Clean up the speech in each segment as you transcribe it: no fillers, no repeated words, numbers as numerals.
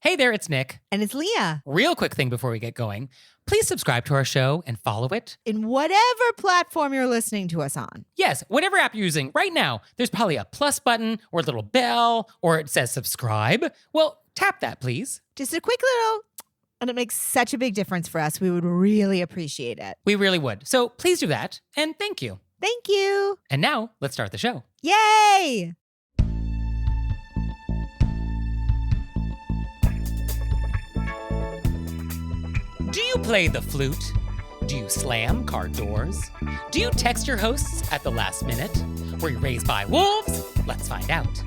Hey there, it's Nick. And it's Leah. Real quick thing before we get going. Please subscribe to our show and follow it. In whatever platform you're listening to us on. Yes, whatever app you're using right now, there's probably a plus button or a little bell or it says subscribe. Well, tap that, please. Just a quick little, and it makes such a big difference for us. We would really appreciate it. We really would. So please do that, and thank you. Thank you. And now, let's start the show. Yay! Do you play the flute? Do you slam car doors? Do you text your hosts at the last minute? Were you raised by wolves? Let's find out. Here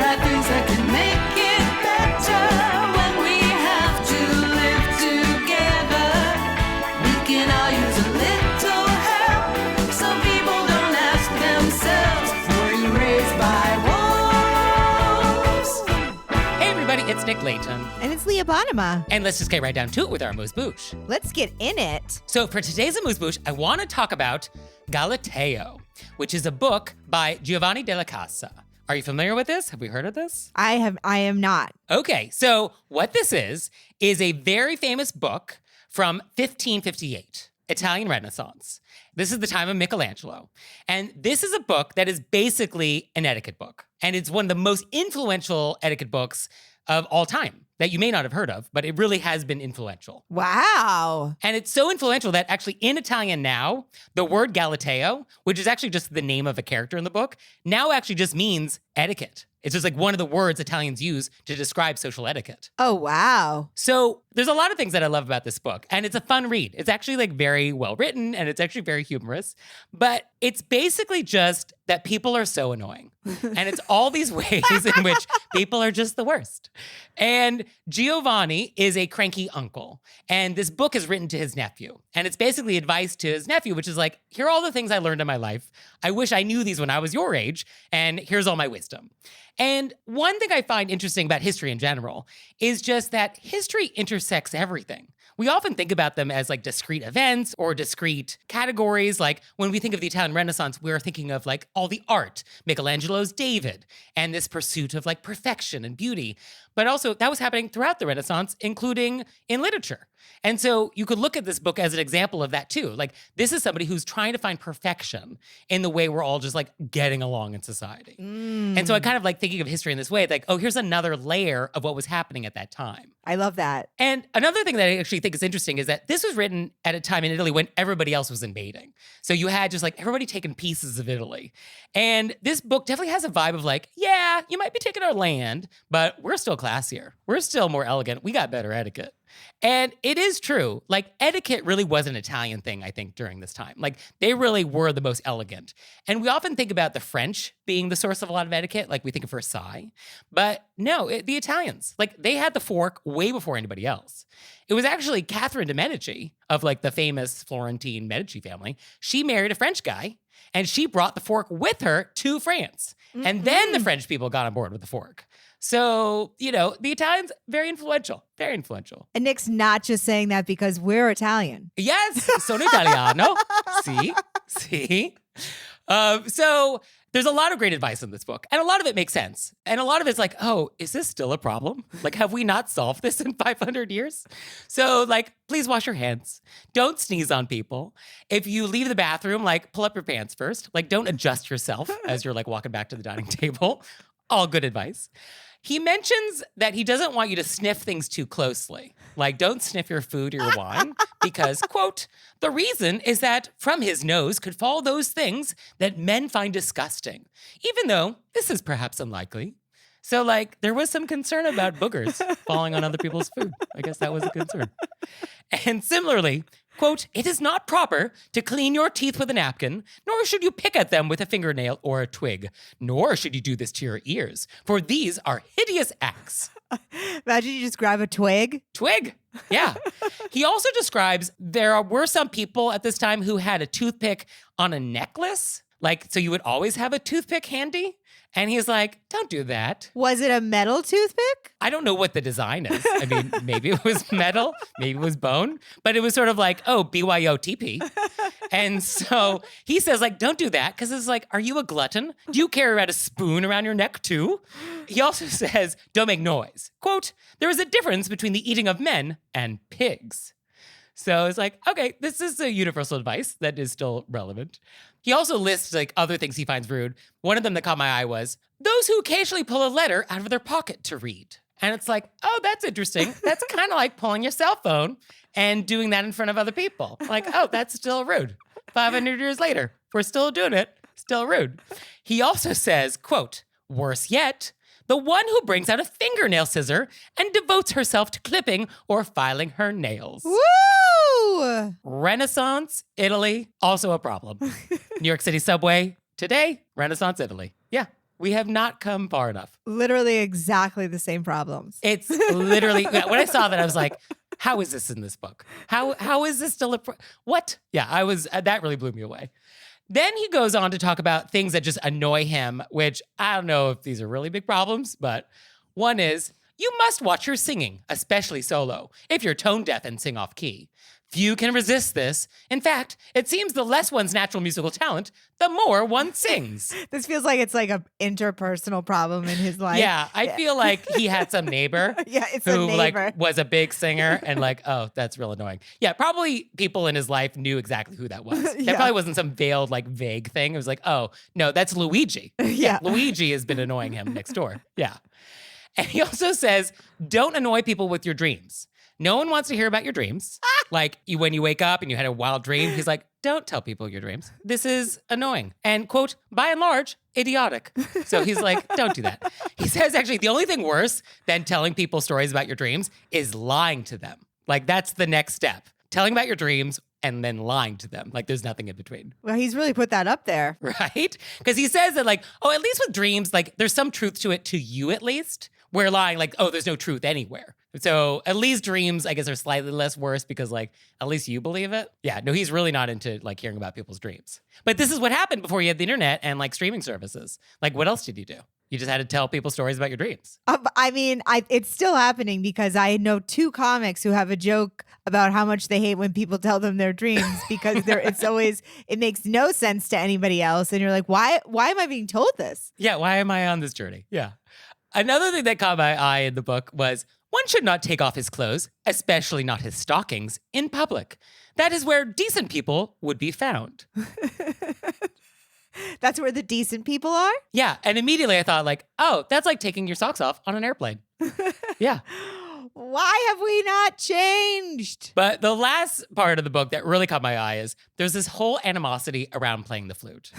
are things that can make it better when we have to live together. We can all use a little help. Some people don't ask themselves, were you raised by wolves? Hey everybody, it's Nick Leighton. And it's Leah Bonnema. And let's just get right down to it with our AMUSE-BOUCHE. Let's get in it. So for today's AMUSE-BOUCHE, I want to talk about Galateo, which is a book by Giovanni della Cassa. Are you familiar with this? Have we heard of this? I am not. Okay, so what this is a very famous book from 1558, Italian Renaissance. This is the time of Michelangelo. And this is a book that is basically an etiquette book. And it's one of the most influential etiquette books of all time that you may not have heard of, but it really has been influential. Wow. And it's so influential that actually in Italian now, the word Galateo, which is actually just the name of a character in the book, now actually just means etiquette. It's just like one of the words Italians use to describe social etiquette. Oh, wow. So there's a lot of things that I love about this book, and it's a fun read. It's actually like very well written, and it's actually very humorous, but it's basically just that people are so annoying. And it's all these ways in which people are just the worst. And Giovanni is a cranky uncle, and this book is written to his nephew. And it's basically advice to his nephew, which is like, here are all the things I learned in my life. I wish I knew these when I was your age, and here's all my wisdom. And one thing I find interesting about history in general is just that history intersects everything. We often think about them as like discrete events or discrete categories. Like when we think of the Italian Renaissance, we're thinking of like all the art, Michelangelo's David, and this pursuit of like perfection and beauty. But also that was happening throughout the Renaissance, including in literature. And so you could look at this book as an example of that too. Like this is somebody who's trying to find perfection in the way we're all just like getting along in society. And so I kind of like thinking of history in this way, like, oh, here's another layer of what was happening at that time. I love that. And another thing that I actually think is interesting is that this was written at a time in Italy when everybody else was invading. So you had just like everybody taking pieces of Italy. And this book definitely has a vibe of like, yeah, you might be taking our land, but we're still classier. We're still more elegant. We got better etiquette. And it is true, like etiquette really was an Italian thing, I think, during this time. Like they really were the most elegant. And we often think about the French being the source of a lot of etiquette, like we think of Versailles. But no, the Italians, like they had the fork way before anybody else. It was actually Catherine de' Medici of like the famous Florentine Medici family. She married a French guy and she brought the fork with her to France. And then the French people got on board with the fork. So, you know, the Italians, very influential, very influential. And Nick's not just saying that because we're Italian. Yes, sono italiano. See. So there's a lot of great advice in this book, and a lot of it makes sense. And a lot of it's like, oh, is this still a problem? Like, have we not solved this in 500 years? So, like, please wash your hands. Don't sneeze on people. If you leave the bathroom, like, pull up your pants first. Like, don't adjust yourself as you're, like, walking back to the dining table. All good advice. He mentions that he doesn't want you to sniff things too closely. Like, don't sniff your food or your wine because, quote, the reason is that from his nose could fall those things that men find disgusting, even though this is perhaps unlikely. So, like, there was some concern about boogers falling on other people's food. I guess that was a concern. And similarly, quote, it is not proper to clean your teeth with a napkin, nor should you pick at them with a fingernail or a twig, nor should you do this to your ears, for these are hideous acts. Imagine you just grab a twig. Twig, yeah. He also describes there were some people at this time who had a toothpick on a necklace, Like, so you would always have a toothpick handy? And he's like, don't do that. Was it a metal toothpick? I don't know what the design is. I mean, maybe it was metal, maybe it was bone, but it was sort of like, oh, BYOTP. And so he says, like, don't do that, because it's like, are you a glutton? Do you carry around a spoon around your neck too? He also says, don't make noise. Quote, there is a difference between the eating of men and pigs. So it's like, okay, this is a universal advice that is still relevant. He also lists like other things he finds rude. One of them that caught my eye was those who occasionally pull a letter out of their pocket to read. And it's like, oh, that's interesting. That's kind of like pulling your cell phone and doing that in front of other people. Like, oh, that's still rude. 500 years later, we're still doing it. Still rude. He also says, quote, worse yet, the one who brings out a fingernail scissor and devotes herself to clipping or filing her nails. Woo! Renaissance Italy, also a problem. New York City subway, today, Renaissance Italy. Yeah, we have not come far enough. Literally exactly the same problems. It's literally, when I saw that, I was like, how is this in this book? How is this still what? Yeah, that really blew me away. Then he goes on to talk about things that just annoy him, which I don't know if these are really big problems, but one is, you must watch your singing, especially solo, if you're tone deaf and sing off key. Few can resist this. In fact, it seems the less one's natural musical talent, the more one sings. This feels like it's like an interpersonal problem in his life. Yeah, I feel like he had some neighbor Yeah, it's who a neighbor. like was a big singer and like, oh, that's real annoying. Yeah, probably people in his life knew exactly who that was. That Yeah. probably wasn't some veiled, like vague thing. It was like, oh, no, that's Luigi. Yeah. Luigi has been annoying him next door. Yeah. And he also says, don't annoy people with your dreams. No one wants to hear about your dreams. Like when you wake up and you had a wild dream, he's like, don't tell people your dreams. This is annoying. And quote, by and large, idiotic. So he's like, don't do that. He says, actually, the only thing worse than telling people stories about your dreams is lying to them. Like that's the next step. Telling about your dreams and then lying to them. Like there's nothing in between. Well, he's really put that up there. Right? Because he says that like, oh, at least with dreams, like there's some truth to it to you at least. Where lying, like, oh, there's no truth anywhere. So at least dreams, I guess, are slightly less worse because like, at least you believe it. Yeah, no, he's really not into like hearing about people's dreams. But this is what happened before you had the internet and like streaming services. Like what else did you do? You just had to tell people stories about your dreams. I mean, it's still happening because I know two comics who have a joke about how much they hate when people tell them their dreams because it makes no sense to anybody else. And you're like, why am I being told this? Yeah, why am I on this journey? Yeah. Another thing that caught my eye in the book was one should not take off his clothes, especially not his stockings, in public. That is where decent people would be found. That's where the decent people are? Yeah, and immediately I thought like, oh, that's like taking your socks off on an airplane. Yeah. Why have we not changed? But the last part of the book that really caught my eye is there's this whole animosity around playing the flute.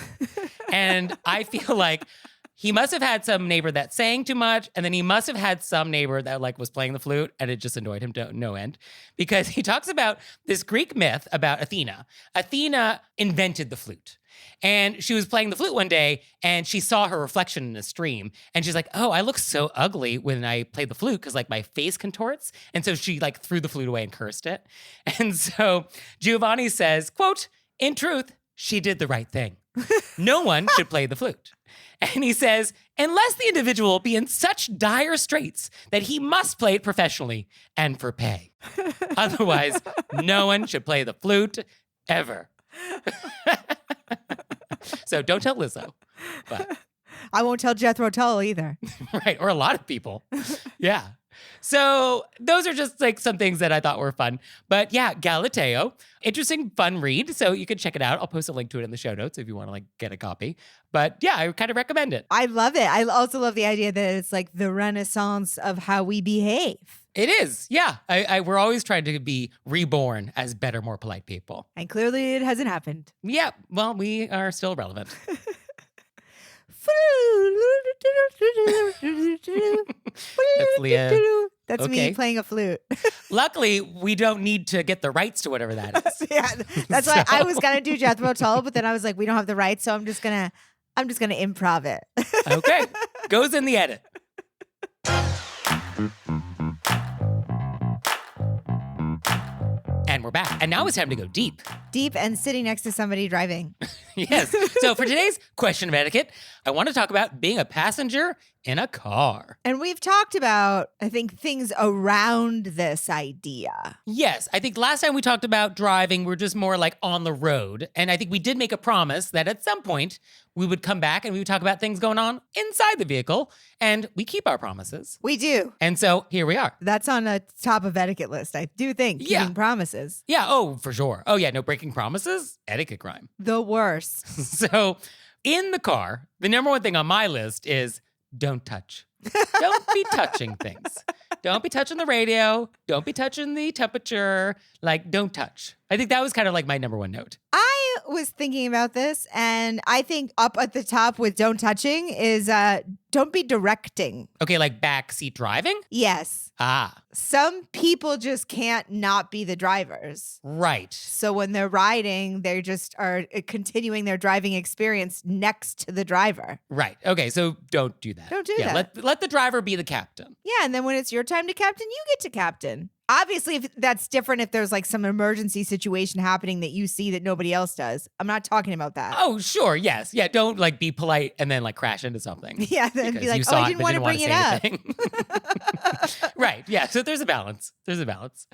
And I feel like he must have had some neighbor that sang too much, and then he must have had some neighbor that like was playing the flute, and it just annoyed him to no end. Because he talks about this Greek myth about Athena. Athena invented the flute. And she was playing the flute one day, and she saw her reflection in a stream. And she's like, oh, I look so ugly when I play the flute because like my face contorts. And so she like threw the flute away and cursed it. And so Giovanni says, quote, in truth, she did the right thing. No one should play the flute. And he says, unless the individual be in such dire straits that he must play it professionally and for pay. Otherwise, no one should play the flute ever. So don't tell Lizzo. But. I won't tell Jethro Tull either. Right, or a lot of people. Yeah. So those are just like some things that I thought were fun. But yeah, Galateo, interesting, fun read. So you can check it out. I'll post a link to it in the show notes if you want to like get a copy. But yeah, I kind of recommend it. I love it. I also love the idea that it's like the renaissance of how we behave. It is. Yeah. We're always trying to be reborn as better, more polite people. And clearly it hasn't happened. Yeah. Well, we are still relevant. That's Leah. That's Okay. me playing a flute. Luckily, we don't need to get the rights to whatever that is. Yeah, that's why I was gonna do Jethro Tull, but then I was like, we don't have the rights, so I'm just gonna improv it. Okay. Goes in the edit. And we're back. And now it's time to go deep. Deep and sitting next to somebody driving. Yes. So for today's question of etiquette, I want to talk about being a passenger in a car. And we've talked about, I think, things around this idea. Yes, I think last time we talked about driving, we're just more like on the road. And I think we did make a promise that at some point we would come back and we would talk about things going on inside the vehicle. And we keep our promises. We do. And so here we are. That's on a top of etiquette list, I do think, Yeah. keeping promises. Yeah, oh, for sure. Oh, yeah, no breaking promises, etiquette crime. The worst. So in the car, the number one thing on my list is don't touch. Don't be touching things. Don't be touching the radio. Don't be touching the temperature. Like, don't touch. I think that was kind of like my number one note. I was thinking about this, and I think up at the top with don't touching is don't be directing. Okay, like backseat driving? Yes. Ah, Some people just can't not be the drivers. right. So when they're riding, they just are continuing their driving experience next to the driver. Right. Okay, so don't do that. Don't do Yeah, that. Let the driver be the captain. Yeah, and then when it's your time to captain, you get to captain. Obviously, if that's different if there's like some emergency situation happening that you see that nobody else does. I'm not talking about that. Oh, sure, yes. Yeah, don't like be polite and then like crash into something. Yeah, then Because be like, you oh, saw I it, didn't but want to bring it up. say anything. Right. Yeah. So there's a balance. There's a balance.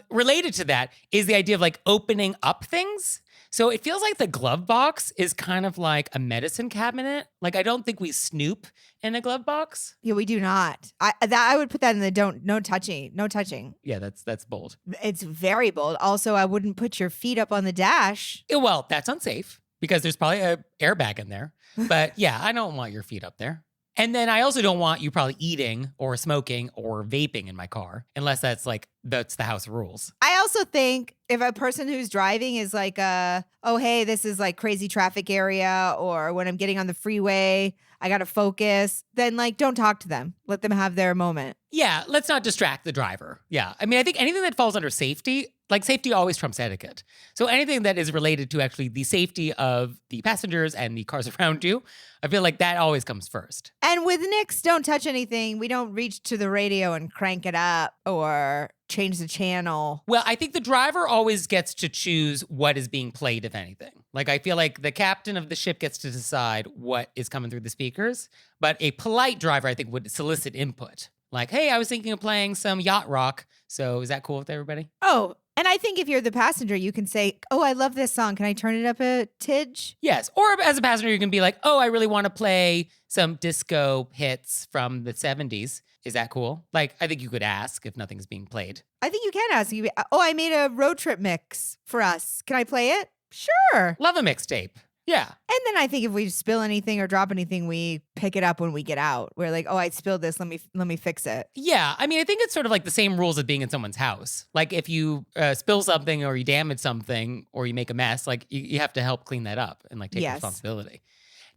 Related to that is the idea of like opening up things. So it feels like the glove box is kind of like a medicine cabinet. Like I don't think we snoop in a glove box. Yeah, we do not. I would put that in the no touching. Yeah, that's bold. It's very bold. Also, I wouldn't put your feet up on the dash. Well, that's unsafe because there's probably an airbag in there. But yeah, I don't want your feet up there. And then I also don't want you probably eating or smoking or vaping in my car, unless that's the house rules. I also think if a person who's driving is like, oh, hey, this is like crazy traffic area, or when I'm getting on the freeway, I got to focus, then like don't talk to them. Let them have their moment. Yeah, let's not distract the driver. Yeah. I mean, I think anything that falls under safety, like safety always trumps etiquette. So anything that is related to actually the safety of the passengers and the cars around you, I feel like that always comes first. And with Nick's don't touch anything, we don't reach to the radio and crank it up or change the channel. Well, I think the driver always gets to choose what is being played, if anything. Like, I feel like the captain of the ship gets to decide what is coming through the speakers, but a polite driver, I think, would solicit input. Like, hey, I was thinking of playing some yacht rock. So is that cool with everybody? Oh, and I think if you're the passenger, you can say, oh, I love this song. Can I turn it up a tidge? Yes. Or as a passenger, you can be like, oh, I really want to play some disco hits from the 70s. Is that cool? Like, I think you could ask if nothing's being played. I think you can ask. Oh, I made a road trip mix for us. Can I play it? Sure. Love a mixtape. Yeah. And then I think if we spill anything or drop anything, we pick it up when we get out. We're like, oh, I spilled this. Let me fix it. Yeah. I mean, I think it's sort of like the same rules of being in someone's house. Like if you spill something or you damage something or you make a mess, like you have to help clean that up and like take Yes. responsibility.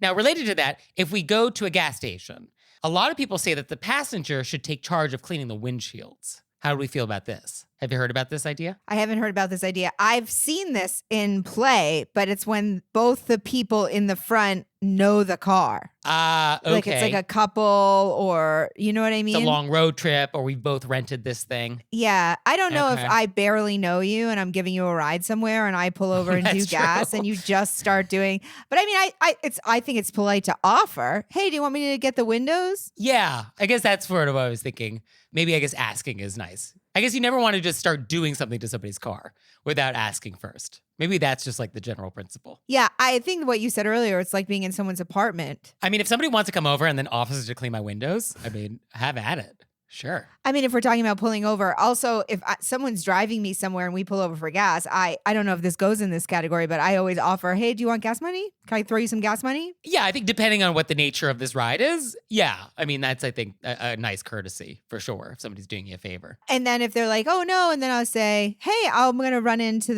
Now, related to that, if we go to a gas station, a lot of people say that the passenger should take charge of cleaning the windshields. How do we feel about this? Have you heard about this idea? I haven't heard about this idea. I've seen this in play, but it's when both the people in the front know the car. Okay. Like it's like a couple or you know what I mean? It's a long road trip or we've both rented this thing. Yeah. I don't know if Okay. I barely know you and I'm giving you a ride somewhere and I pull over and do That's gas true. and you just start doing. But I mean, I think it's polite to offer, hey, do you want me to get the windows? Yeah, I guess that's sort of what I was thinking. Maybe I guess asking is nice. I guess you never want to just start doing something to somebody's car without asking first. Maybe that's just like the general principle. Yeah. I think what you said earlier, it's like being in someone's apartment. I mean, if somebody wants to come over and then offers to clean my windows, I mean, have at it. Sure. I mean, if we're talking about pulling over, also if someone's driving me somewhere and we pull over for gas, I don't know if this goes in this category, but I always offer, hey, do you want gas money? Can I throw you some gas money? Yeah, I think depending on what the nature of this ride is, yeah. I mean, that's, I think, a nice courtesy for sure if somebody's doing you a favor. And then if they're like, oh no, and then I'll say, hey, I'm going to run into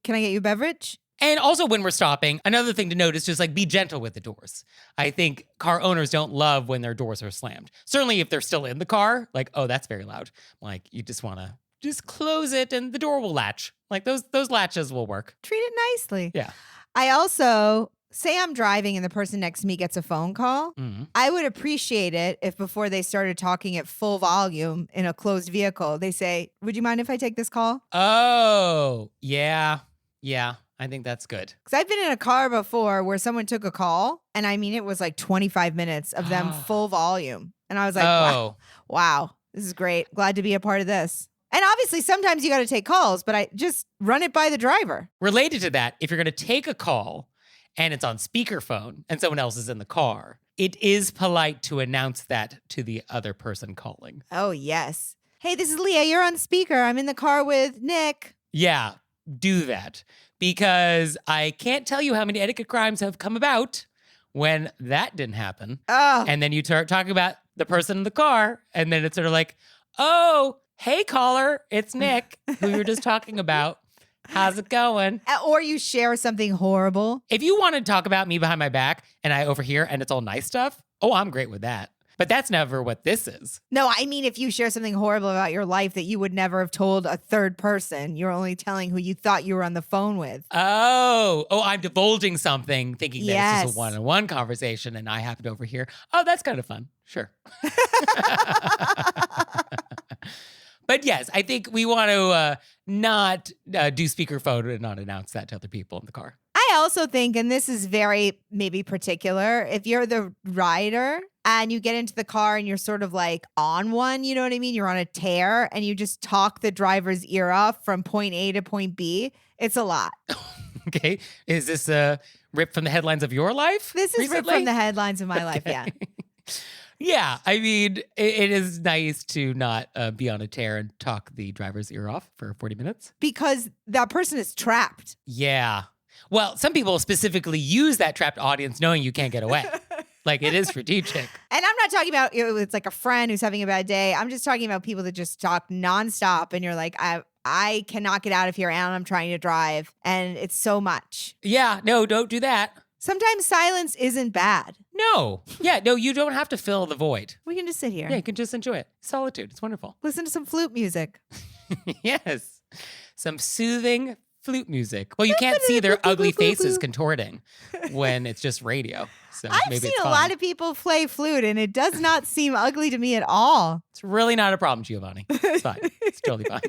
can I get you a beverage? And also when we're stopping, another thing to note is just like be gentle with the doors. I think car owners don't love when their doors are slammed. Certainly if they're still in the car, like, oh, that's very loud. Like you just want to just close it and the door will latch. Like those latches will work. Treat it nicely. Yeah. I also say I'm driving and the person next to me gets a phone call. Mm-hmm. I would appreciate it if before they started talking at full volume in a closed vehicle, they say, would you mind if I take this call? Oh, yeah. Yeah. I think that's good. Because I've been in a car before where someone took a call, and I mean, it was like 25 minutes of them full volume. And I was like, wow, this is great. Glad to be a part of this. And obviously, sometimes you got to take calls, but I just run it by the driver. Related to that, if you're going to take a call and it's on speakerphone and someone else is in the car, it is polite to announce that to the other person calling. Oh, yes. Hey, this is Leah. You're on speaker. I'm in the car with Nick. Yeah, do that. Because I can't tell you how many etiquette crimes have come about when that didn't happen. Oh. And then you start talking about the person in the car, and then it's sort of like, oh, hey, caller, it's Nick, who you were just talking about. How's it going? Or you share something horrible. If you want to talk about me behind my back and I overhear and it's all nice stuff, oh, I'm great with that. But that's never what this is. No, I mean, if you share something horrible about your life that you would never have told a third person, you're only telling who you thought you were on the phone with. Oh, I'm divulging something, thinking that it's just Yes. a one-on-one conversation and I happen to overhear. Oh, that's kind of fun. Sure. But yes, I think we want to not do speakerphone and not announce that to other people in the car. I also think, and this is very maybe particular, if you're the rider and you get into the car and you're sort of like on one, you know what I mean? You're on a tear and you just talk the driver's ear off from point A to point B, it's a lot. Okay. Is this a rip from the headlines of your life? This is ripped recently? from the headlines of my life, yeah. Yeah, I mean, it is nice to not be on a tear and talk the driver's ear off for 40 minutes. Because that person is trapped. Yeah. Well, some people specifically use that trapped audience knowing you can't get away. Like, it is strategic. And I'm not talking about it's like a friend who's having a bad day. I'm just talking about people that just talk nonstop and you're like, I cannot get out of here and I'm trying to drive. And it's so much. Yeah, no, don't do that. Sometimes silence isn't bad. No. Yeah, no, you don't have to fill the void. We can just sit here. Yeah, you can just enjoy it. Solitude. It's wonderful. Listen to some flute music. Yes. Some soothing flute music. Well, you can't see their ugly faces contorting when it's just radio. So I've maybe seen it's a fun. lot of people play flute and it does not seem ugly to me at all. It's really not a problem, Giovanni. It's fine. It's totally fine.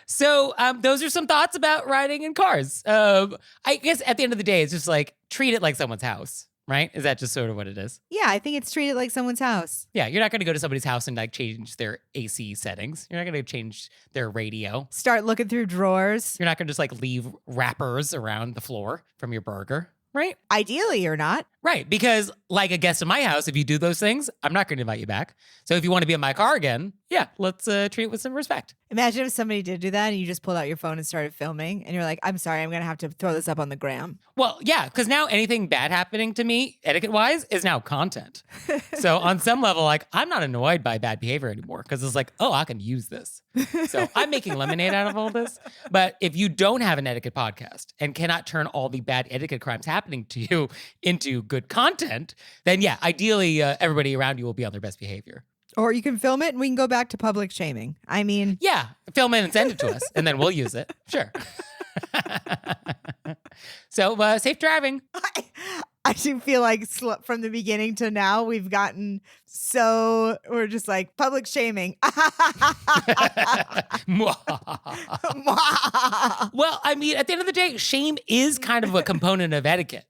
So those are some thoughts about riding in cars. I guess at the end of the day, it's just like treat it like someone's house, right? Is that just sort of what it is? Yeah, I think it's treated like someone's house. Yeah, you're not going to go to somebody's house and like change their AC settings. You're not going to change their radio. Start looking through drawers. You're not going to just like leave wrappers around the floor from your burger, right? Ideally, you're not. Right, because like a guest in my house, if you do those things, I'm not going to invite you back. So if you want to be in my car again, yeah, let's treat it with some respect. Imagine if somebody did do that and you just pulled out your phone and started filming and you're like, I'm sorry, I'm going to have to throw this up on the gram. Well, yeah, because now anything bad happening to me, etiquette-wise, is now content. So on some level, like, I'm not annoyed by bad behavior anymore because it's like, oh, I can use this. So I'm making lemonade out of all this. But if you don't have an etiquette podcast and cannot turn all the bad etiquette crimes happening to you into good content, then yeah, ideally, everybody around you will be on their best behavior. Or you can film it and we can go back to public shaming. I mean, Yeah, film it and send it to us, and then we'll use it. Sure. So safe driving. I do feel like from the beginning to now, we've gotten we're just like public shaming. Well, I mean, at the end of the day, shame is kind of a component of etiquette.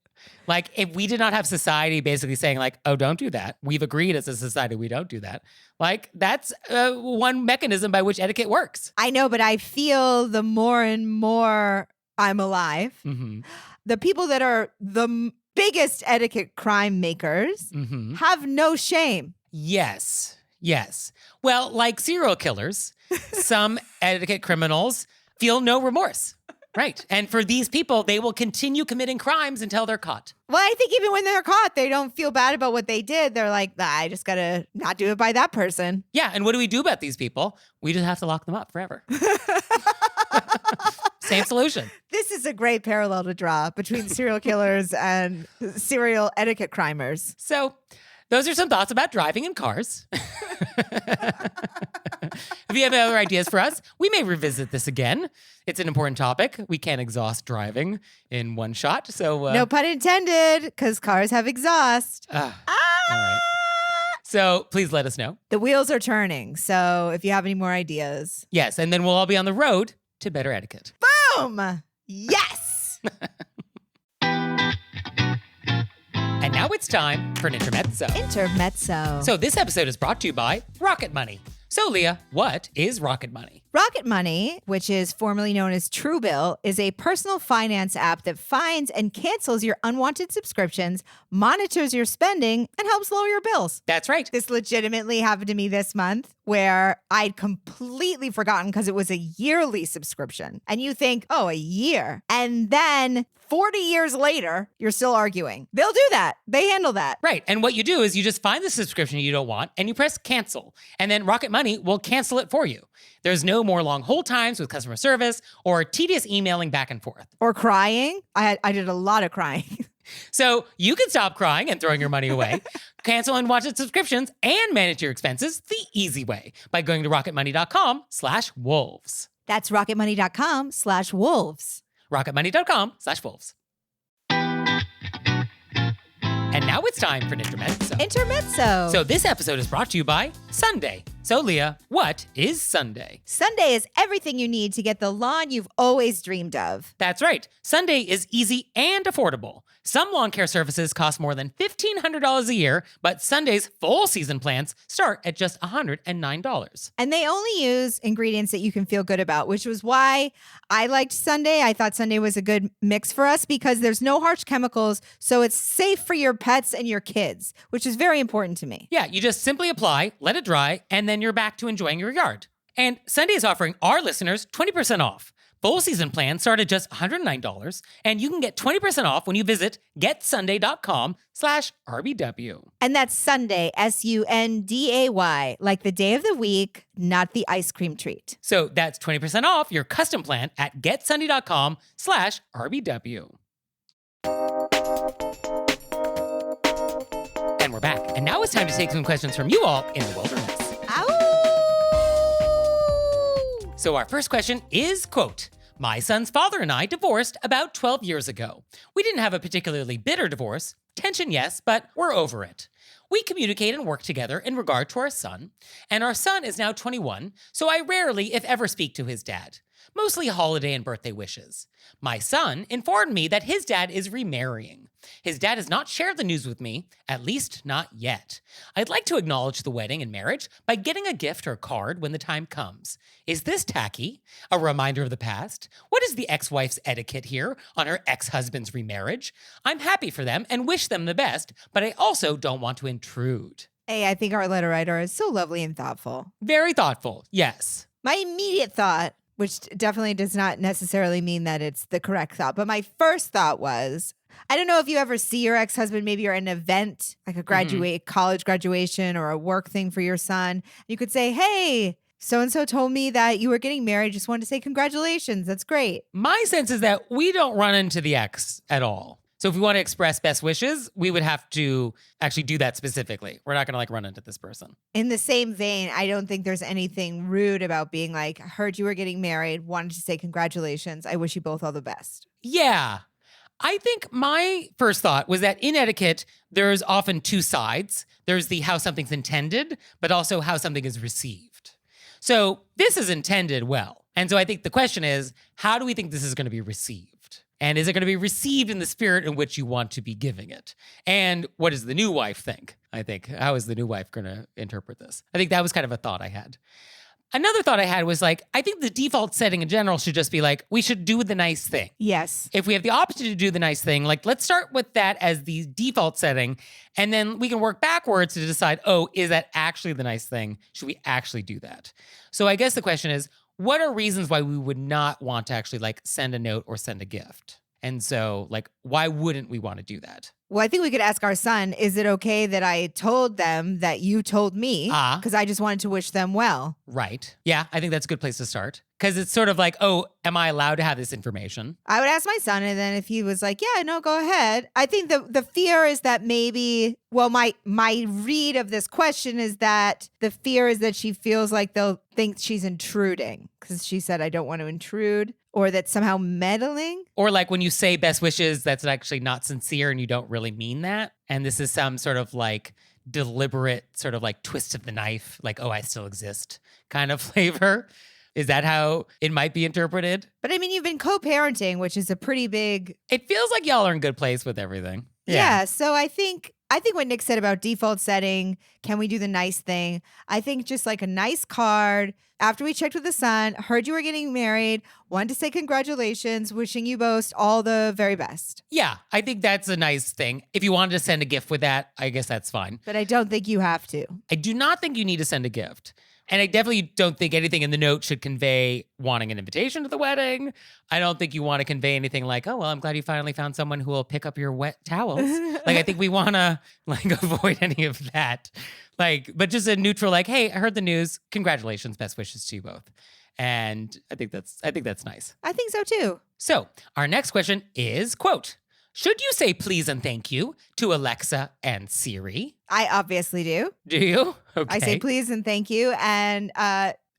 Like, if we did not have society basically saying, like, oh, don't do that. We've agreed as a society we don't do that. Like, that's one mechanism by which etiquette works. I know, but I feel the more and more I'm alive, Mm-hmm. the people that are the biggest etiquette crime makers Mm-hmm. have no shame. Yes. Yes. Well, like serial killers, some etiquette criminals feel no remorse. Right. And for these people, they will continue committing crimes until they're caught. Well, I think even when they're caught, they don't feel bad about what they did. They're like, I just got to not do it by that person. Yeah. And what do we do about these people? We just have to lock them up forever. Same solution. This is a great parallel to draw between serial killers and serial etiquette crimers. So those are some thoughts about driving in cars. If you have other ideas for us, we may revisit this again. It's an important topic. We can't exhaust driving in one shot. So No pun intended, because cars have exhaust. all right. So please let us know. The wheels are turning. So if you have any more ideas. Yes, and then we'll all be on the road to better etiquette. Boom! Yes! And now it's time for an intermezzo. Intermezzo. So this episode is brought to you by Rocket Money. So Leah, what is Rocket Money? Rocket Money, which is formerly known as Truebill, is a personal finance app that finds and cancels your unwanted subscriptions, monitors your spending, and helps lower your bills. That's right. This legitimately happened to me this month where I'd completely forgotten because it was a yearly subscription. And you think, oh, a year. And then 40 years later, you're still arguing. They'll do that. They handle that. Right. And what you do is you just find the subscription you don't want and you press cancel. And then Rocket Money will cancel it for you. There's no more long hold times with customer service or tedious emailing back and forth. Or crying. I did a lot of crying. So you can stop crying and throwing your money away, cancel unwanted subscriptions, and manage your expenses the easy way by going to rocketmoney.com/wolves. That's rocketmoney.com/wolves. rocketmoney.com/wolves. And now it's time for an intermezzo. Intermezzo. So this episode is brought to you by Sunday. So Leah, what is Sunday? Sunday is everything you need to get the lawn you've always dreamed of. That's right. Sunday is easy and affordable. Some lawn care services cost more than $1,500 a year, but Sunday's full season plans start at just $109. And they only use ingredients that you can feel good about, which was why I liked Sunday. I thought Sunday was a good mix for us because there's no harsh chemicals, so it's safe for your pets and your kids, which is very important to me. Yeah, you just simply apply, let it dry, and then you're back to enjoying your yard. And Sunday is offering our listeners 20% off. Full season plans start at just $109, and you can get 20% off when you visit getsunday.com/RBW. And that's Sunday, SUNDAY, like the day of the week, not the ice cream treat. So that's 20% off your custom plan at getsunday.com/RBW. And we're back. And now it's time to take some questions from you all in the wilderness. Ow! So our first question is, quote, "My son's father and I divorced about 12 years ago. We didn't have a particularly bitter divorce. Tension, yes, but we're over it. We communicate and work together in regard to our son, and our son is now 21, so I rarely, if ever, speak to his dad. Mostly holiday and birthday wishes. My son informed me that his dad is remarrying. His dad has not shared the news with me, at least not yet. I'd like to acknowledge the wedding and marriage by getting a gift or card when the time comes. Is this tacky? A reminder of the past? What is the ex-wife's etiquette here on her ex-husband's remarriage? I'm happy for them and wish them the best, but I also don't want to intrude." Hey, I think our letter writer is so lovely and thoughtful. Very thoughtful, yes. My immediate thought, which definitely does not necessarily mean that it's the correct thought, but my first thought was, I don't know if you ever see your ex-husband, maybe you're at an event, like a college graduation or a work thing for your son. You could say, hey, so-and-so told me that you were getting married. Just wanted to say congratulations. That's great. My sense is that we don't run into the ex at all. So if we want to express best wishes, we would have to actually do that specifically. We're not going to run into this person. In the same vein, I don't think there's anything rude about being like, I heard you were getting married, wanted to say congratulations. I wish you both all the best. Yeah. I think my first thought was that in etiquette, there's often two sides. There's the how something's intended, but also how something is received. So this is intended well. And so I think the question is, how do we think this is going to be received? And is it going to be received in the spirit in which you want to be giving it? And what does the new wife think? I think, how is the new wife going to interpret this? I think that was kind of a thought I had. Another thought I had was I think the default setting in general should just be we should do the nice thing. Yes. If we have the opportunity to do the nice thing, let's start with that as the default setting, and then we can work backwards to decide, is that actually the nice thing? Should we actually do that? So I guess the question is, what are reasons why we would not want to actually send a note or send a gift? And so why wouldn't we want to do that? Well, I think we could ask our son, is it okay that I told them that you told me? Because I just wanted to wish them well. Right. Yeah, I think that's a good place to start. Because it's sort of am I allowed to have this information? I would ask my son, and then if he was yeah, no, go ahead. I think the fear is that maybe, my read of this question is that the fear is that she feels like they'll think she's intruding. Because she said, I don't want to intrude. Or that somehow meddling. Or when you say best wishes, that's actually not sincere and you don't really mean that. And this is some sort of deliberate sort of twist of the knife, I still exist kind of flavor. Is that how it might be interpreted? But I mean, you've been co-parenting, which is a pretty big. It feels like y'all are in good place with everything. Yeah. So I think what Nick said about default setting, can we do the nice thing? I think just like a nice card. After we checked with the son, heard you were getting married, wanted to say congratulations, wishing you both all the very best. Yeah, I think that's a nice thing. If you wanted to send a gift with that, I guess that's fine. But I don't think you have to. I do not think you need to send a gift. And I definitely don't think anything in the note should convey wanting an invitation to the wedding. I don't think you want to convey anything like, oh, well, I'm glad you finally found someone who will pick up your wet towels. Like, I think we want to like avoid any of that. Like, but just a neutral, like, hey, I heard the news. Congratulations. Best wishes to you both. And I think that's nice. I think so too. So our next question is, quote, should you say please and thank you to Alexa and Siri? I obviously do. Do you? Okay. I say please and thank you. And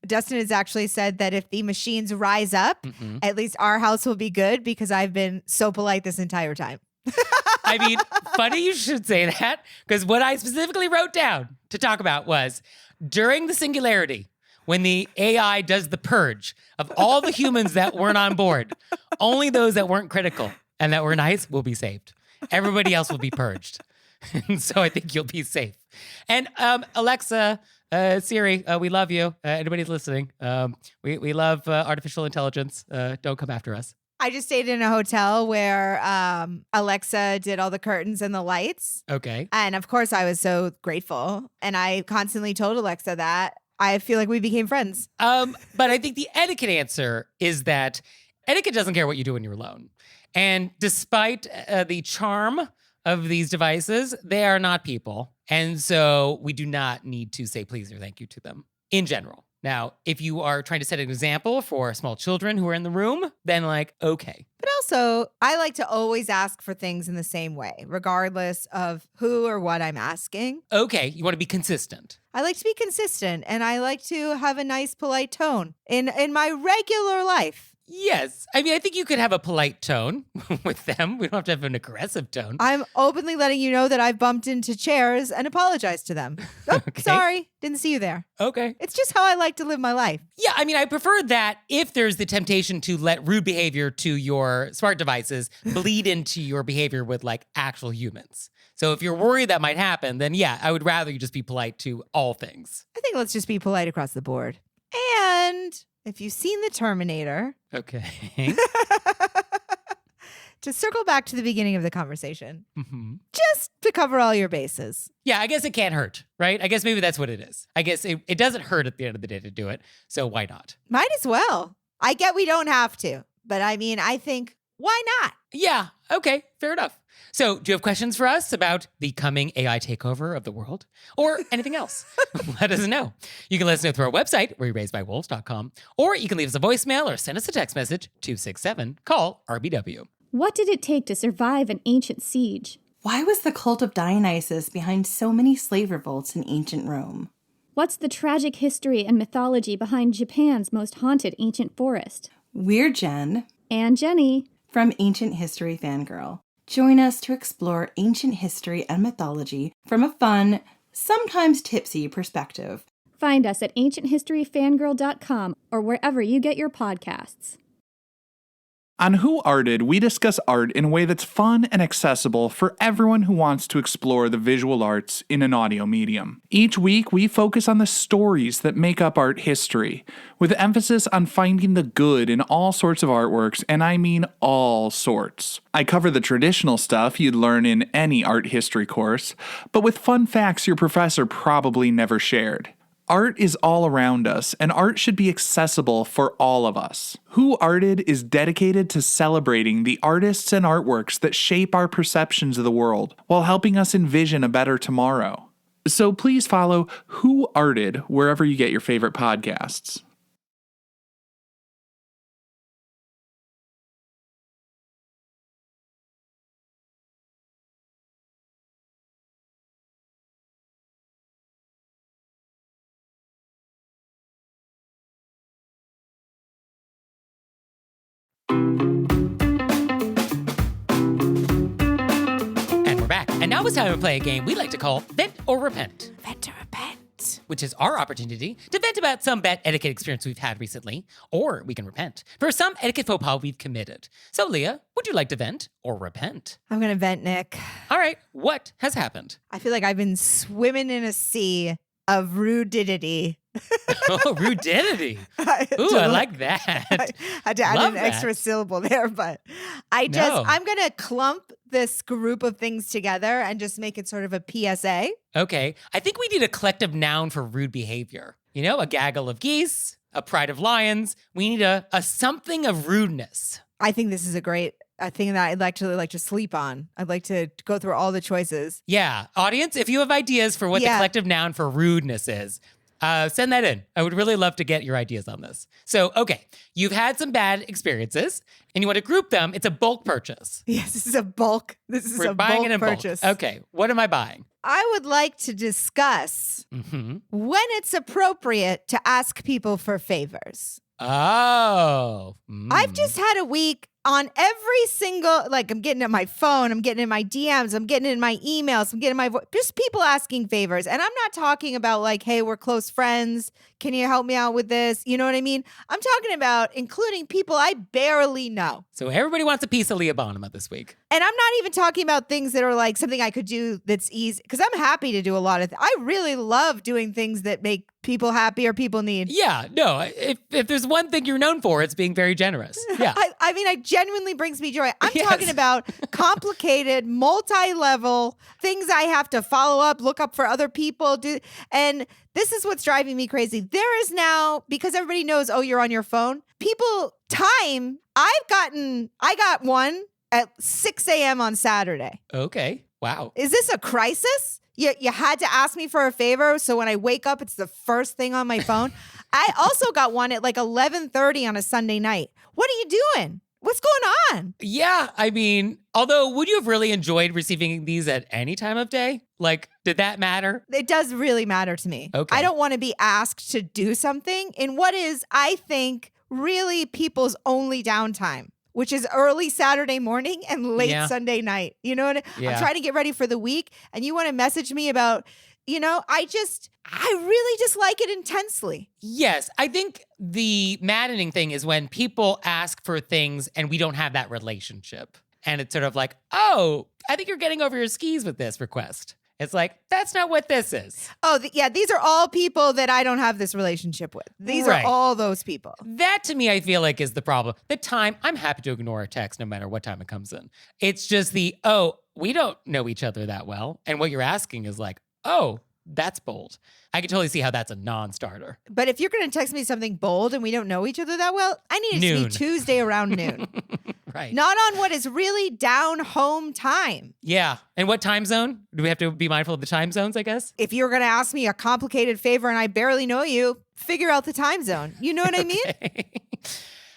Dustin has actually said that if the machines rise up, at least our house will be good because I've been so polite this entire time. I mean, funny you should say that, because what I specifically wrote down to talk about was during the singularity, when the AI does the purge of all the humans that weren't on board, only those that weren't critical and that were nice will be saved. Everybody else will be purged. And so I think you'll be safe. And Alexa, Siri, we love you. Anybody's listening, we love artificial intelligence. Don't come after us. I just stayed in a hotel where Alexa did all the curtains and the lights. Okay. And of course, I was so grateful. And I constantly told Alexa that. I feel like we became friends. But I think the etiquette answer is that etiquette doesn't care what you do when you're alone. And despite the charm of these devices, they are not people. And so we do not need to say please or thank you to them in general. Now, if you are trying to set an example for small children who are in the room, then like, okay. But also, I like to always ask for things in the same way, regardless of who or what I'm asking. Okay, you want to be consistent. I like to be consistent, and I like to have a nice, polite tone in my regular life. Yes. I mean, I think you could have a polite tone with them. We don't have to have an aggressive tone. I'm openly letting you know that I've bumped into chairs and apologized to them. Oh, Okay. Sorry, didn't see you there. Okay. It's just how I like to live my life. Yeah, I mean, I prefer that if there's the temptation to let rude behavior to your smart devices bleed into your behavior with like actual humans. So if you're worried that might happen, then yeah, I would rather you just be polite to all things. I think let's just be polite across the board. And if you've seen The Terminator, Okay. to circle back to the beginning of the conversation, Mm-hmm. just to cover all your bases. Yeah, I guess it can't hurt, right? I guess maybe that's what it is. I guess it doesn't hurt at the end of the day to do it. So why not? Might as well. I get we don't have to, but I mean, I think, why not? Yeah, okay, fair enough. So do you have questions for us about the coming AI takeover of the world or anything else? Let us know. You can let us know through our website, wereraisedbywolves.com, or you can leave us a voicemail or send us a text message, 267-CALL-RBW. What did it take to survive an ancient siege? Why was the cult of Dionysus behind so many slave revolts in ancient Rome? What's the tragic history and mythology behind Japan's most haunted ancient forest? We're Jen And Jenny. from Ancient History Fangirl. Join us to explore ancient history and mythology from a fun, sometimes tipsy perspective. Find us at ancienthistoryfangirl.com or wherever you get your podcasts. On Who Arted, we discuss art in a way that's fun and accessible for everyone who wants to explore the visual arts in an audio medium. Each week, we focus on the stories that make up art history, with emphasis on finding the good in all sorts of artworks, and I mean all sorts. I cover the traditional stuff you'd learn in any art history course, but with fun facts your professor probably never shared. Art is all around us, and art should be accessible for all of us. Who Arted is dedicated to celebrating the artists and artworks that shape our perceptions of the world, while helping us envision a better tomorrow. So please follow Who Arted wherever you get your favorite podcasts. And we're back. And now it's time to play a game we like to call Vent or Repent. Vent to repent. Vent. which is our opportunity to vent about some bad etiquette experience we've had recently, or we can repent for some etiquette faux pas we've committed. So, Leah, would you like to vent or repent? I'm going to vent, Nick. All right, what has happened? I feel like I've been swimming in a sea of rudidity. Oh, rudidity. Ooh, I like that. I had to add Love an extra that. syllable there, but I'm going to clump this group of things together and just make it sort of a PSA. Okay, I think we need a collective noun for rude behavior. You know, a gaggle of geese, a pride of lions. We need a something of rudeness. I think this is a thing that I'd actually like to sleep on. I'd like to go through all the choices. Yeah, audience, if you have ideas for what the collective noun for rudeness is, send that in. I would really love to get your ideas on this. So, okay, you've had some bad experiences and you want to group them. It's a bulk purchase. Yes, this is a bulk. We're buying it in purchase. bulk. Okay, what am I buying? I would like to discuss Mm-hmm. when it's appropriate to ask people for favors. Oh. I've just had a week on every single, like I'm getting in my phone, I'm getting in my DMs, I'm getting in my emails, I'm getting my just people asking favors. And I'm not talking about like, hey, we're close friends. Can you help me out with this? You know what I mean? I'm talking about including people I barely know. So everybody wants a piece of Leah Bonnema this week. And I'm not even talking about things that are like something I could do that's easy, because I'm happy to do a lot of I really love doing things that make people happy or people need. Yeah, no, if there's one thing you're known for, it's being very generous. Yeah. I mean, it genuinely brings me joy. I'm Yes. talking about complicated, multi-level things I have to follow up, look up for other people, do. And this is what's driving me crazy. There is now, because everybody knows, oh, you're on your phone. Time, I got one at 6 a.m. on Saturday. Okay. Wow. Is this a crisis? You had to ask me for a favor, so when I wake up, it's the first thing on my phone. I also got one at like 11:30 on a Sunday night. What are you doing? What's going on? Yeah, I mean, although, would you have really enjoyed receiving these at any time of day? Like, did that matter? It does really matter to me. Okay. I don't want to be asked to do something in what is, I think, really people's only downtime, which is early Saturday morning and late Sunday night. You know what? Yeah. I'm trying to get ready for the week, and you want to message me about, I really dislike it intensely. Yes, I think the maddening thing is when people ask for things and we don't have that relationship. And it's sort of like, oh, I think you're getting over your skis with this request. It's like, that's not what this is. Oh, these are all people that I don't have this relationship with. These Right. are all those people. That to me, I feel like is the problem. The time, I'm happy to ignore a text no matter what time it comes in. It's just we don't know each other that well. And what you're asking is like, oh, that's bold. I can totally see how that's a non-starter. But if you're going to text me something bold and we don't know each other that well, I need it to Noon. be Tuesday around noon. Right. Not on what is really down home time. Yeah. And what time zone? Do we have to be mindful of the time zones, I guess? If you're going to ask me a complicated favor and I barely know you, figure out the time zone. You know what I mean?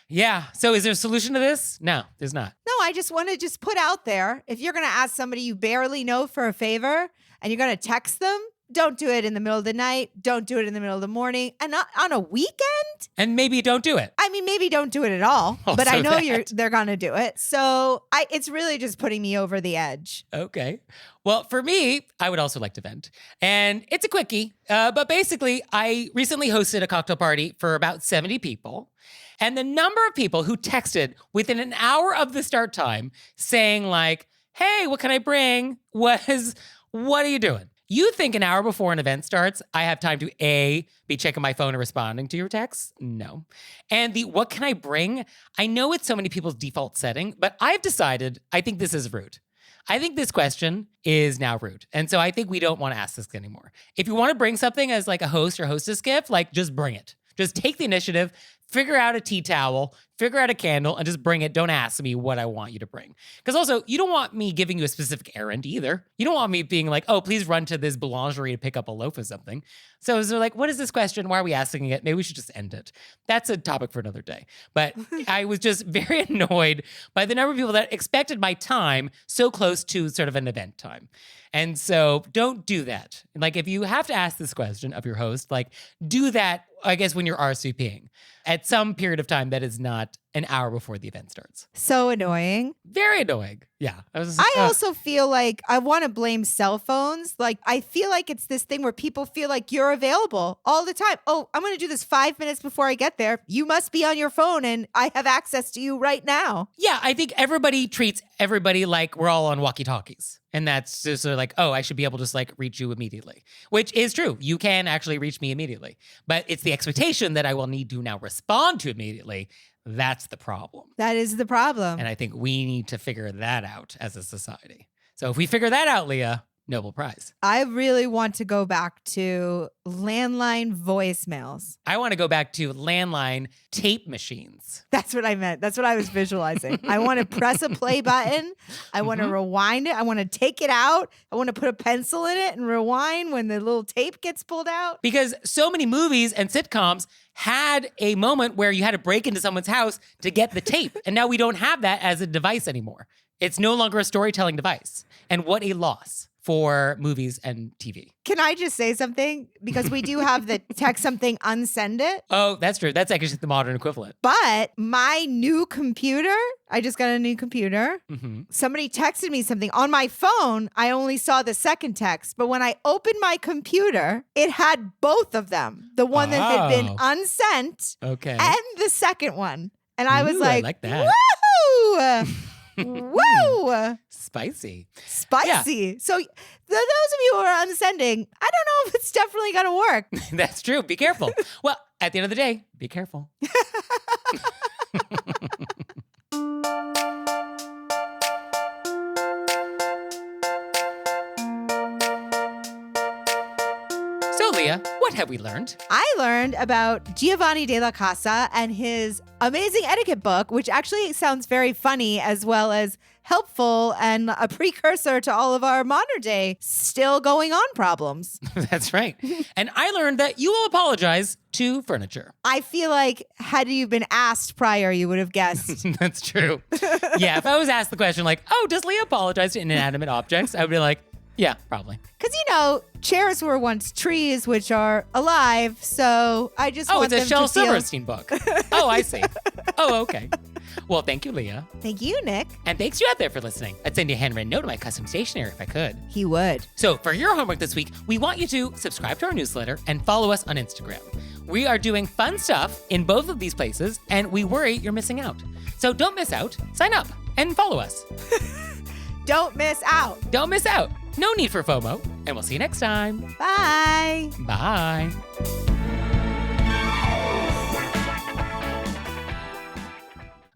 Yeah. So is there a solution to this? No, there's not. No, I just want to put out there, if you're going to ask somebody you barely know for a favor and you're going to text them, don't do it in the middle of the night. Don't do it in the middle of the morning. And not on a weekend? And maybe don't do it. I mean, maybe don't do it at all. But Also I know that. they're going to do it. So it's really just putting me over the edge. Okay. Well, for me, I would also like to vent. And it's a quickie. But basically, I recently hosted a cocktail party for about 70 people. And the number of people who texted within an hour of the start time saying like, hey, what can I bring? What are you doing? You think an hour before an event starts, I have time to A, be checking my phone and responding to your texts? No. And the what can I bring? I know it's so many people's default setting, but I've decided I think this is rude. I think this question is now rude. And so I think we don't want to ask this anymore. If you want to bring something as like a host or hostess gift, like just bring it. Just take the initiative, figure out a tea towel, figure out a candle, and just bring it. Don't ask me what I want you to bring. Because also, you don't want me giving you a specific errand either. You don't want me being like, oh, please run to this boulangerie to pick up a loaf of something. So they're like, what is this question? Why are we asking it? Maybe we should just end it. That's a topic for another day. But I was just very annoyed by the number of people that expected my time so close to sort of an event time. And so don't do that. Like, if you have to ask this question of your host, like, do that, I guess, when you're RSVPing at some period of time that is not that an hour before the event starts. So annoying. Very annoying. Yeah. I also feel like I want to blame cell phones. Like, I feel like it's this thing where people feel like you're available all the time. Oh, I'm going to do this 5 minutes before I get there. You must be on your phone and I have access to you right now. Yeah, I think everybody treats everybody like we're all on walkie-talkies. And that's just sort of like, oh, I should be able to just like reach you immediately, which is true. You can actually reach me immediately. But it's the expectation that I will need to now respond to immediately. That's the problem. That is the problem. And I think we need to figure that out as a society. So if we figure that out, Leah, Nobel Prize. I really want to go back to landline voicemails. I want to go back to landline tape machines. That's what I meant. That's what I was visualizing. I want to press a play button. I want to rewind it. I want to take it out. I want to put a pencil in it and rewind when the little tape gets pulled out. Because so many movies and sitcoms had a moment where you had to break into someone's house to get the tape. And now we don't have that as a device anymore. It's no longer a storytelling device. And what a loss for movies and TV. Can I just say something? Because we do have the text something, unsend it. Oh, that's true. That's actually the modern equivalent. But my new computer, I just got a new computer. Somebody texted me something. On my phone, I only saw the second text. But when I opened my computer, it had both of them. The one that had been unsent and the second one. And I was I like that. woo! Woo! Spicy. Spicy. So those of you who are unsending, I don't know if it's definitely going to work. That's true. Be careful. Well, at the end of the day, be careful. So, Leah, what have we learned? I learned about Giovanni della Cassa and his amazing etiquette book, which actually sounds very funny as well as helpful and a precursor to all of our modern day still going on problems. That's right. And I learned that you will apologize to furniture. I feel like had you been asked prior, you would have guessed. That's true. Yeah, if I was asked the question like, oh, does Leah apologize to inanimate objects? I would be like, yeah, probably. Because, chairs were once trees, which are alive. So I just want them to Shel feel... Silverstein book. Oh, I see. Oh, okay. Well, thank you, Leah. Thank you, Nick. And thanks you out there for listening. I'd send you a handwritten note to my custom stationery if I could. He would. So for your homework this week, we want you to subscribe to our newsletter and follow us on Instagram. We are doing fun stuff in both of these places, and we worry you're missing out. So don't miss out. Sign up and follow us. Don't miss out. Don't miss out. No need for FOMO, and we'll see you next time. Bye. Bye.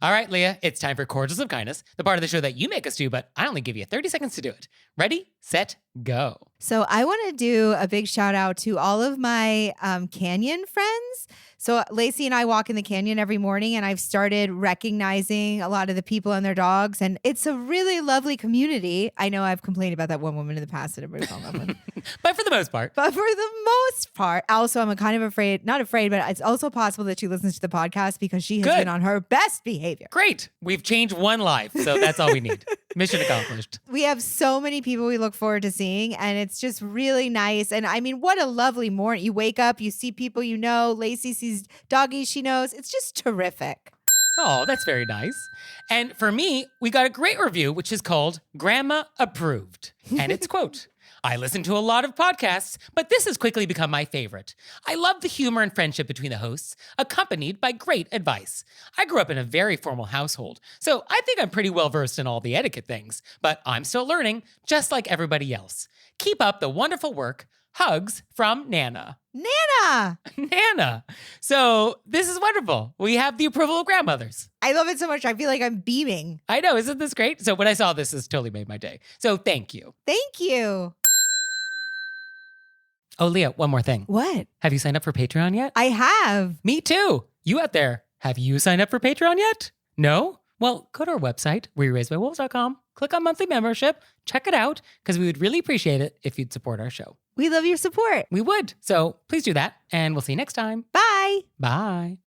All right, Leah, it's time for Cordials of Kindness, the part of the show that you make us do, but I only give you 30 seconds to do it. Ready, set, go. So I want to do a big shout out to all of my canyon friends. So Lacey and I walk in the canyon every morning, and I've started recognizing a lot of the people and their dogs, and it's a really lovely community. I know I've complained about that one woman in the past that everybody called that one. But for the most part. But for the most part, also I'm kind of afraid, not afraid, but it's also possible that she listens to the podcast because she has Good. been on her best behavior. Great. We've changed one life, so that's all we need. Mission accomplished. We have so many people we look forward to seeing, and it's just really nice. And I mean, what a lovely morning. You wake up, you see people you know, Lacey sees doggies she knows. It's just terrific. Oh, that's very nice. And for me, we got a great review, which is called Grandma Approved. And it's quote, I listen to a lot of podcasts, but this has quickly become my favorite. I love the humor and friendship between the hosts, accompanied by great advice. I grew up in a very formal household, so I think I'm pretty well versed in all the etiquette things, but I'm still learning, just like everybody else. Keep up the wonderful work. Hugs from Nana. Nana! Nana. So this is wonderful. We have the approval of grandmothers. I love it so much. I feel like I'm beaming. I know. Isn't this great? So when I saw this, this totally made my day. So thank you. Thank you. Oh, Leah, one more thing. What? Have you signed up for Patreon yet? I have. Me too. You out there, have you signed up for Patreon yet? No? Well, go to our website, wereraisedbywolves.com, click on monthly membership, check it out, because we would really appreciate it if you'd support our show. We love your support. We would. So please do that, and we'll see you next time. Bye. Bye.